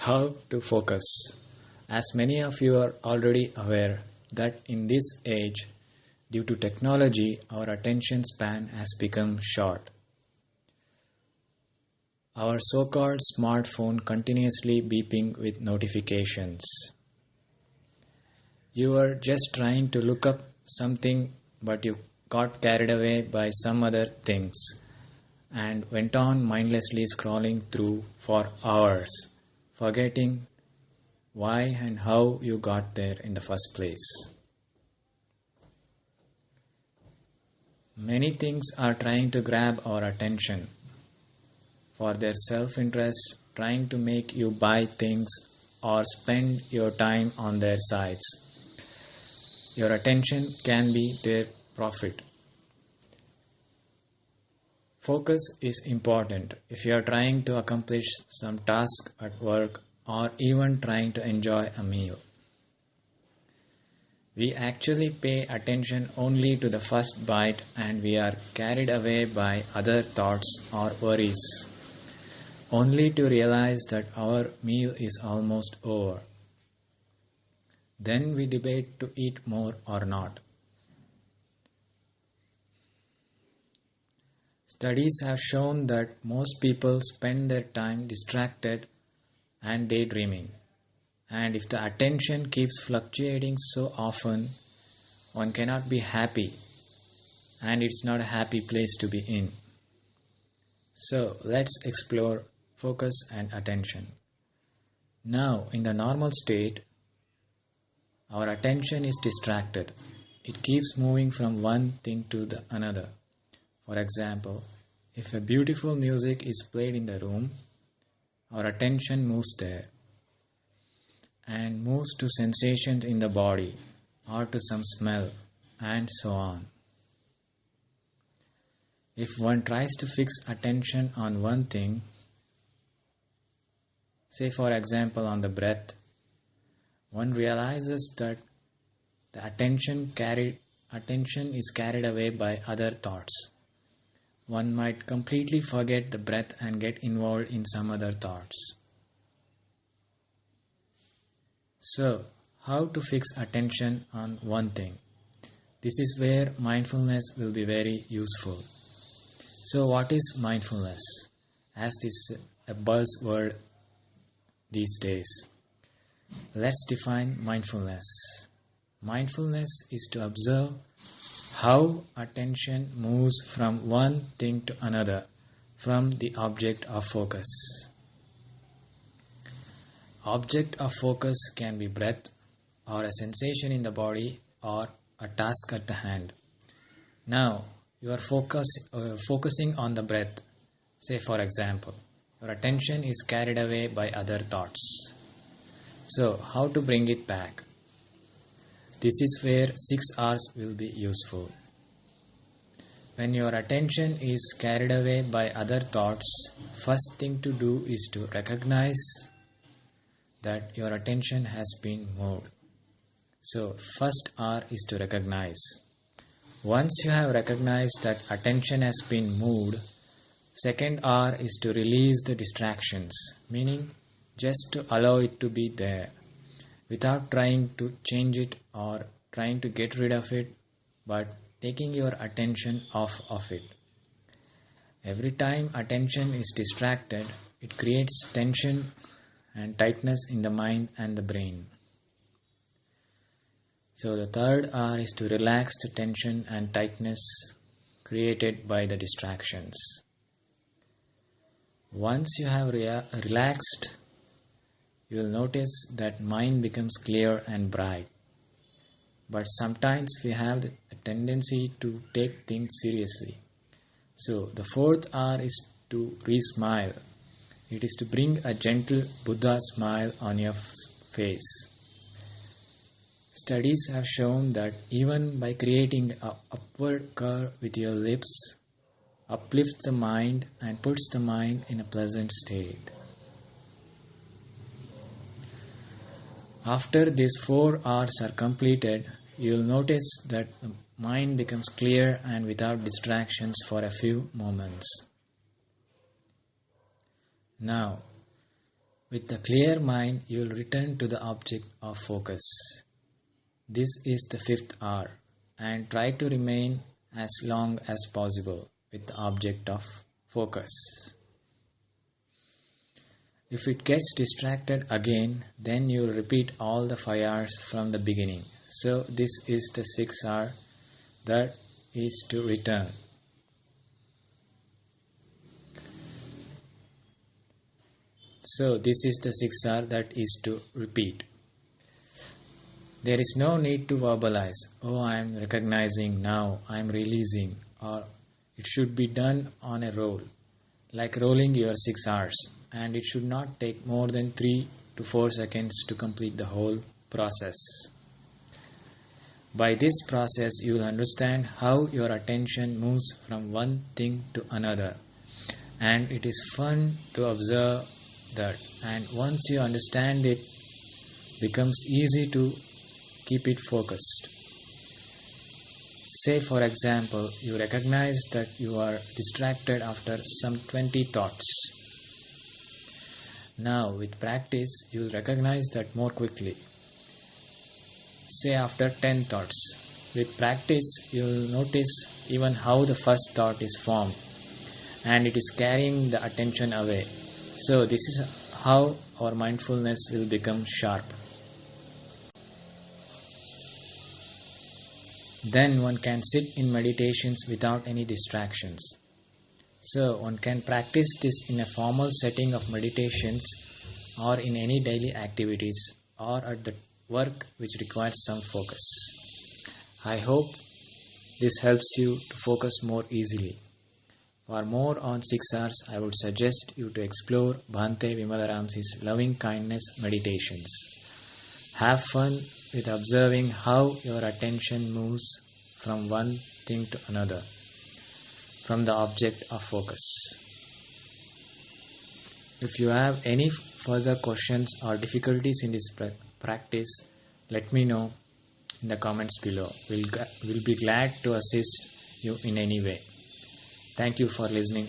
How to focus. As many of you are already aware that in this age, due to technology, our attention span has become short. Our so-called smartphone continuously beeping with notifications. You were just trying to look up something, but you got carried away by some other things and went on mindlessly scrolling through for hours, forgetting why and how you got there in the first place. Many things are trying to grab our attention for their self-interest, trying to make you buy things or spend your time on their sites. Your attention can be their profit. Focus is important if you are trying to accomplish some task at work or even trying to enjoy a meal. We actually pay attention only to the first bite and we are carried away by other thoughts or worries, only to realize that our meal is almost over. Then we debate to eat more or not. Studies have shown that most people spend their time distracted and daydreaming. And if the attention keeps fluctuating so often, one cannot be happy, and it's not a happy place to be in. So let's explore focus and attention. Now, in the normal state, our attention is distracted. It keeps moving from one thing to the another. For example, if a beautiful music is played in the room, our attention moves there and moves to sensations in the body or to some smell and so on. If one tries to fix attention on one thing, say for example on the breath, one realizes that the attention is carried away by other thoughts. One might completely forget the breath and get involved in some other thoughts. So, how to fix attention on one thing? This is where mindfulness will be very useful. So, what is mindfulness? As this is a buzzword these days. Let's define mindfulness. Mindfulness is to observe how attention moves from one thing to another from the object of focus. Object of focus can be breath or a sensation in the body or a task at the hand. Now, you are focusing on the breath. Say for example, your attention is carried away by other thoughts. So, how to bring it back? This is where 6 R's will be useful. When your attention is carried away by other thoughts, first thing to do is to recognize that your attention has been moved. So, first R is to recognize. Once you have recognized that attention has been moved, second R is to release the distractions, meaning just to allow it to be there, without trying to change it or trying to get rid of it, but taking your attention off of it. Every time attention is distracted, it creates tension and tightness in the mind and the brain. So the third R is to relax the tension and tightness created by the distractions. Once you have relaxed, you will notice that mind becomes clear and bright. But sometimes we have a tendency to take things seriously. So the fourth R is to re-smile. It is to bring a gentle Buddha smile on your face. Studies have shown that even by creating an upward curve with your lips, uplifts the mind and puts the mind in a pleasant state. After these 4 R's are completed, you will notice that the mind becomes clear and without distractions for a few moments. Now, With a clear mind, you will return to the object of focus. This is the fifth hour, and try to remain as long as possible with the object of focus. If it gets distracted again, then you will repeat all the 5 hours from the beginning. So this is the 6th hour that is to return. So this is the 6th hour that is to repeat. There is no need to verbalize, oh, I am recognizing, now I am releasing, or it should be done on a roll, like rolling your 6 hours, and it should not take more than 3 to 4 seconds to complete the whole process. By this process, you will understand how your attention moves from one thing to another, and it is fun to observe that, and once you understand it, becomes easy to keep it focused. Say for example, you recognize that you are distracted after some 20 thoughts. Now with practice, you will recognize that more quickly. Say after 10 thoughts. With practice, you will notice even how the first thought is formed, and it is carrying the attention away. So this is how our mindfulness will become sharp. Then one can sit in meditations without any distractions. So one can practice this in a formal setting of meditations, or in any daily activities, or at the work which requires some focus. I hope this helps you to focus more easily. For more on 6 hours, I would suggest you to explore Bhante Vimalaramsi's loving kindness meditations. Have fun with observing how your attention moves from one thing to another, from the object of focus. If you have any further questions or difficulties in this practice, let me know in the comments below. We'll be glad to assist you in any way. Thank you for listening.